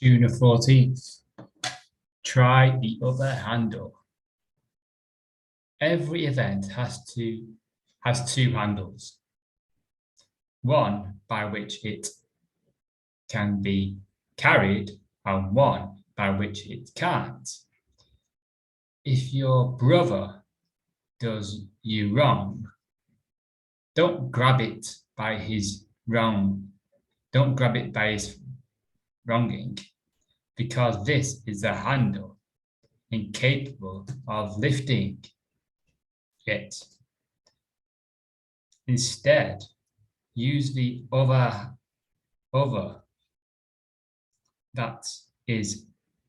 June the 14th. Try the other handle. Every event has two handles. One by which it can be carried and one by which it can't. If your brother does you wrong, don't grab it by his wronging, because this is a handle incapable of lifting it. Instead, use the other that is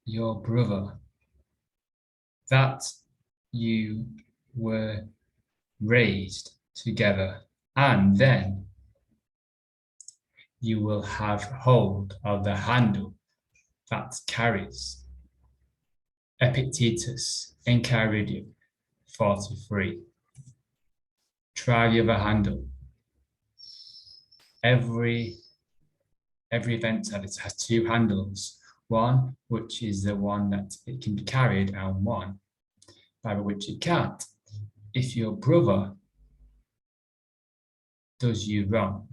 your brother, that you were raised together, and then you will have hold of the handle that carries. Epictetus, Enchiridion 43. Try the other handle. Every event has two handles. One, which is the one that it can be carried, and one by which it can't. If your brother does you wrong,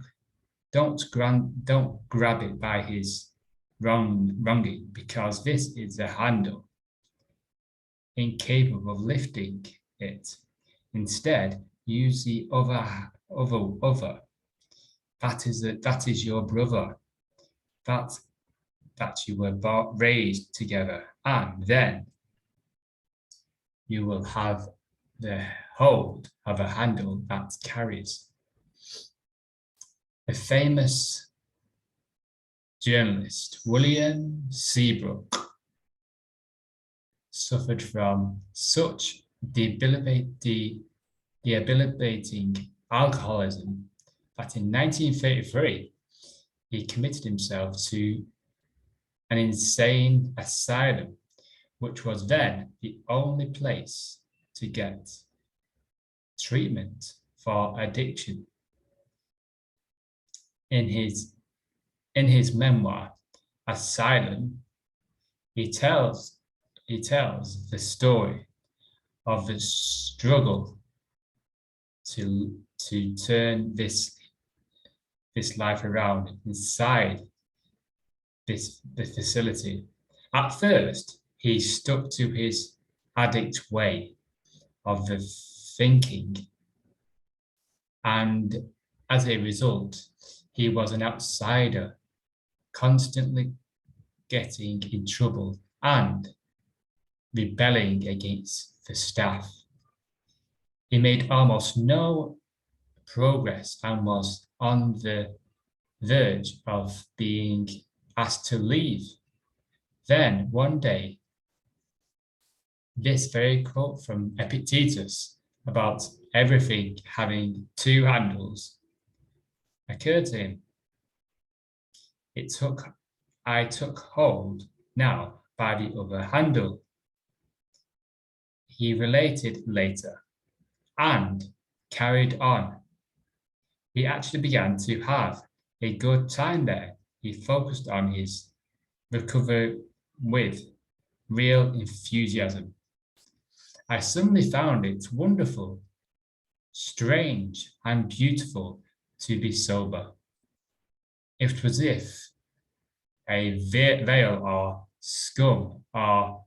don't grab it by his wronging, because this is a handle incapable of lifting it. Instead, use the other. That is your brother, that you were raised together, and then you will have the hold of a handle that carries. A famous journalist, William Seabrook, suffered from such debilitating alcoholism that in 1933, he committed himself to an insane asylum, which was then the only place to get treatment for addiction. In his memoir, Asylum, he tells the story of the struggle to turn this life around inside the facility. At first, he stuck to his addict way of the thinking, and as a result, he was an outsider, constantly getting in trouble and rebelling against the staff. He made almost no progress and was on the verge of being asked to leave. Then one day, this very quote from Epictetus about everything having two handles occurred to him. I took hold now by the other handle. He related later and carried on. He actually began to have a good time there. He focused on his recovery with real enthusiasm. I suddenly found it wonderful, strange, and beautiful to be sober. It was as if a veil or scum or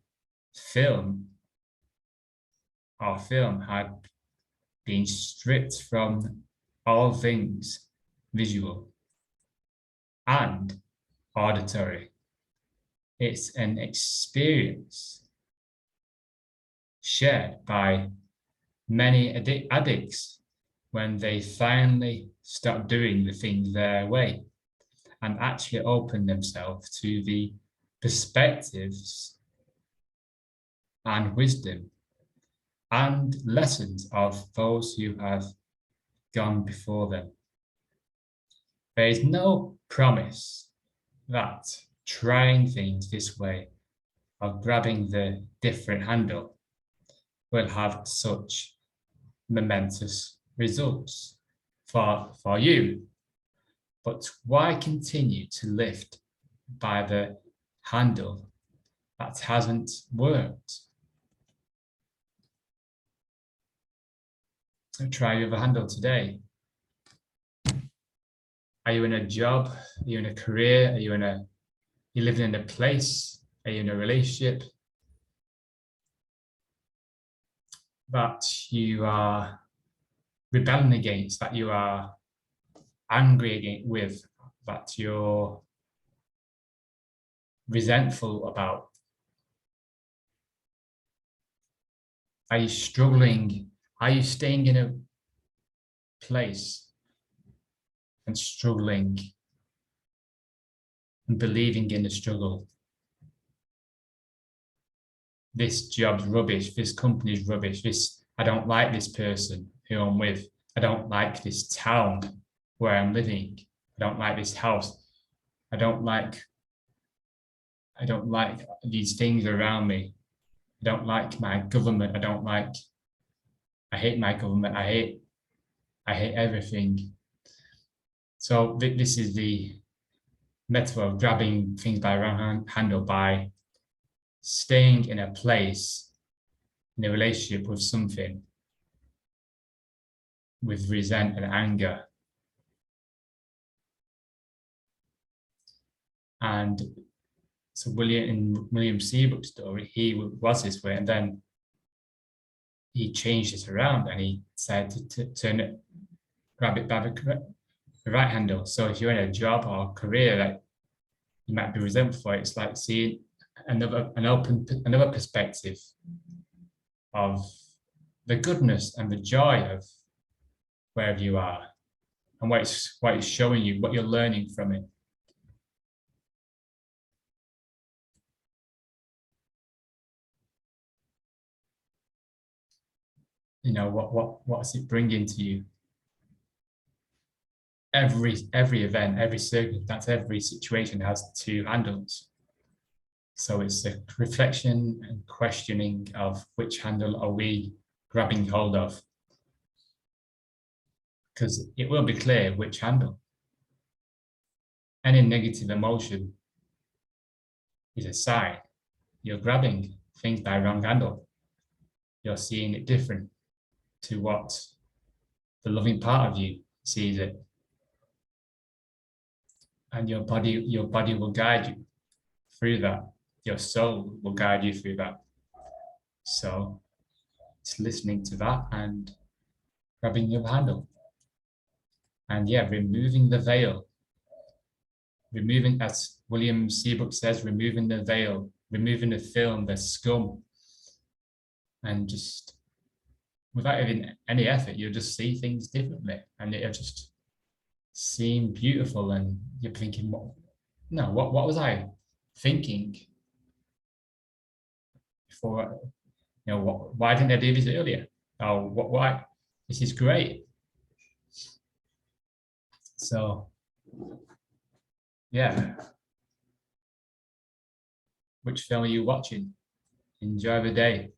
film had been stripped from all things visual and auditory. It's an experience shared by many addicts when they finally stop doing the things their way and actually open themselves to the perspectives and wisdom and lessons of those who have gone before them. There is no promise that trying things this way, of grabbing the different handle, will have such momentous results for you. But why continue to lift by the handle that hasn't worked? So try your other handle today. Are you in a job? Are you in a career? Are you living in a place? Are you in a relationship that you are rebelling against, that you are angry against, with, that you're resentful about? Are you struggling? Are you staying in a place and struggling and believing in the struggle? This job's rubbish, this company's rubbish, I don't like this person who I'm with, I don't like this town where I'm living, I don't like this house, I don't like these things around me, I don't like my government, I hate my government, I hate everything. So this is the metaphor of grabbing things by the wrong handle, by staying in a place, in a relationship with something, with resent and anger. And so in William Seabrook's story, he was this way, and then he changed it around and he decided to turn it, grab it by the right handle. So if you're in a job or career that you might be resentful for, it's like seeing another perspective of the goodness and the joy of wherever you are and what it's showing you, what you're learning from it. You know, what's it bringing to you? Every event, every circumstance, every situation has two handles. So it's a reflection and questioning of which handle are we grabbing hold of? Because it will be clear which handle. Any negative emotion is a sign you're grabbing things by wrong handle. You're seeing it different to what the loving part of you sees it. And your body will guide you through that. Your soul will guide you through that. So it's listening to that and grabbing your handle. And yeah, removing the veil. Removing, as William Seabrook says, removing the veil, removing the film, the scum. And just without even any effort, you'll just see things differently. And it'll just seem beautiful. And you're thinking, what was I thinking before? You know, why didn't I do this earlier? Oh, why? This is great. So, yeah. Which film are you watching? Enjoy the day.